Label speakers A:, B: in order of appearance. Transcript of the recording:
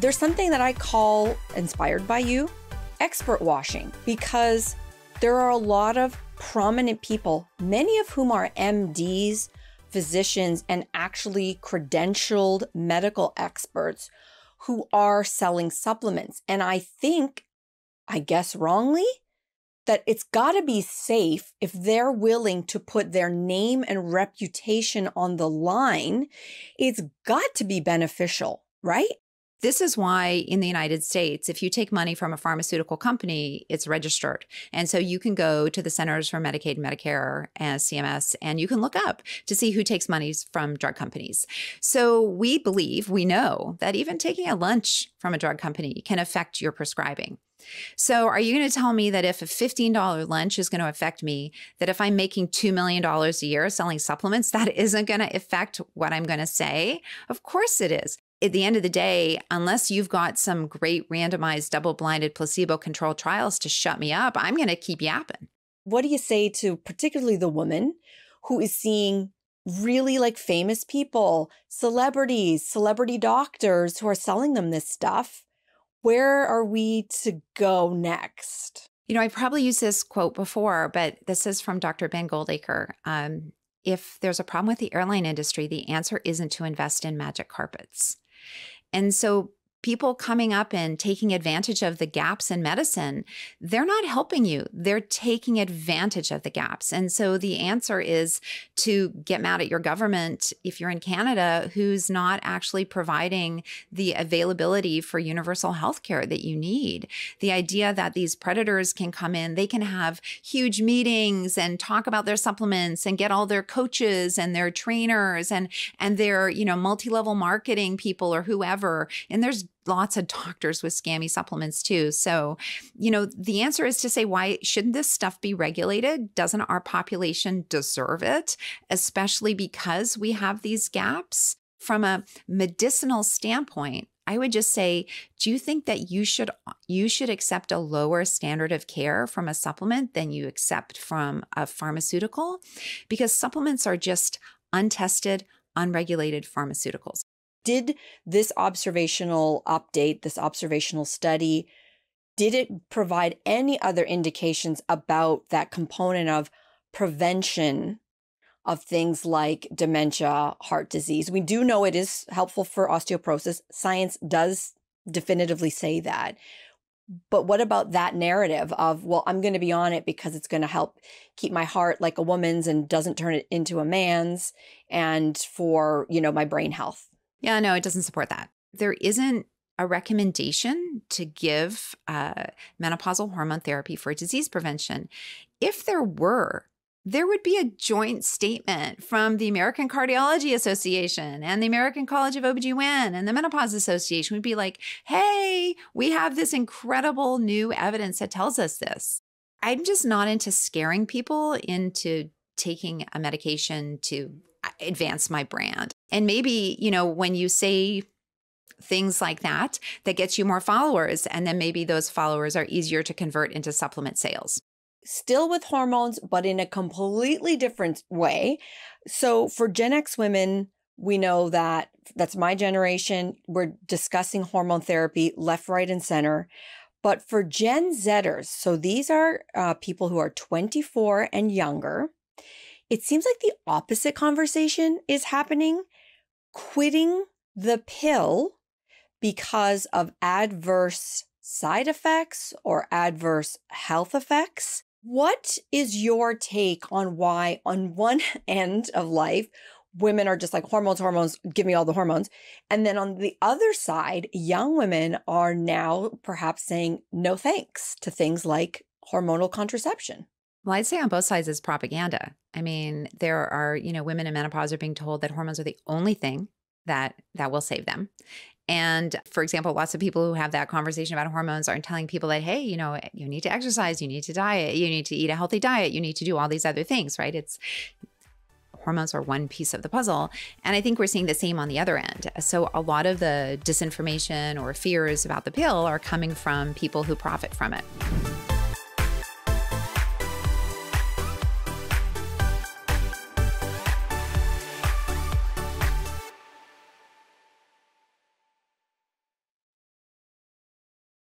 A: There's something that I call, inspired by you, expert washing, because there are a lot of prominent people, many of whom are MDs, physicians, and actually credentialed medical experts who are selling supplements. And I think, I guess wrongly, that it's got to be safe if they're willing to put their name and reputation on the line. It's got to be beneficial, right?
B: This is why in the United States, if you take money from a pharmaceutical company, it's registered. And so you can go to the Centers for Medicaid and Medicare and CMS, and you can look up to see who takes monies from drug companies. So we know that even taking a lunch from a drug company can affect your prescribing. So are you going to tell me that if a $15 lunch is going to affect me, that if I'm making $2 million a year selling supplements, that isn't going to affect what I'm going to say? Of course it is. At the end of the day, unless you've got some great randomized, double-blinded, placebo-controlled trials to shut me up, I'm going to keep yapping.
A: What do you say to particularly the woman who is seeing really like famous people, celebrities, celebrity doctors who are selling them this stuff? Where are we to go next?
B: You know, I probably used this quote before, but this is from Dr. Ben Goldacre. If there's a problem with the airline industry, the answer isn't to invest in magic carpets. And so people coming up and taking advantage of the gaps in medicine, they're not helping you. They're taking advantage of the gaps. And so the answer is to get mad at your government if you're in Canada who's not actually providing the availability for universal health care that you need. The idea that these predators can come in, they can have huge meetings and talk about their supplements and get all their coaches and their trainers and their, you know, multi-level marketing people or whoever. And there's lots of doctors with scammy supplements too. So, you know, the answer is to say, why shouldn't this stuff be regulated? Doesn't our population deserve it? Especially because we have these gaps. From a medicinal standpoint, I would just say, do you think that you should accept a lower standard of care from a supplement than you accept from a pharmaceutical? Because supplements are just untested, unregulated pharmaceuticals.
A: Did this observational update, this observational study, did it provide any other indications about that component of prevention of things like dementia, heart disease? We do know it is helpful for osteoporosis. Science does definitively say that. But what about that narrative of, well, I'm going to be on it because it's going to help keep my heart like a woman's and doesn't turn it into a man's, and for, you know, my brain health?
B: Yeah, no, it doesn't support that. There isn't a recommendation to give menopausal hormone therapy for disease prevention. If there were, there would be a joint statement from the American Cardiology Association and the American College of OBGYN and the Menopause Association. Would be like, hey, we have this incredible new evidence that tells us this. I'm just not into scaring people into taking a medication to advance my brand. And maybe, you know, when you say things like that, that gets you more followers, and then maybe those followers are easier to convert into supplement sales.
A: Still with hormones, but in a completely different way. So for Gen X women, we know that that's my generation. We're discussing hormone therapy left, right, and center. But for Gen Zers, so these are people who are 24 and younger, it seems like the opposite conversation is happening. Quitting the pill because of adverse side effects or adverse health effects. What is your take on why, on one end of life, women are just like hormones, give me all the hormones. And then on the other side, young women are now perhaps saying no thanks to things like hormonal contraception?
B: Well, I'd say on both sides is propaganda. I mean, there are, you know, women in menopause are being told that hormones are the only thing that will save them. And for example, lots of people who have that conversation about hormones aren't telling people that, hey, you know, you need to exercise, you need to diet, you need to eat a healthy diet, you need to do all these other things, right? It's hormones are one piece of the puzzle. And I think we're seeing the same on the other end. So a lot of the disinformation or fears about the pill are coming from people who profit from it.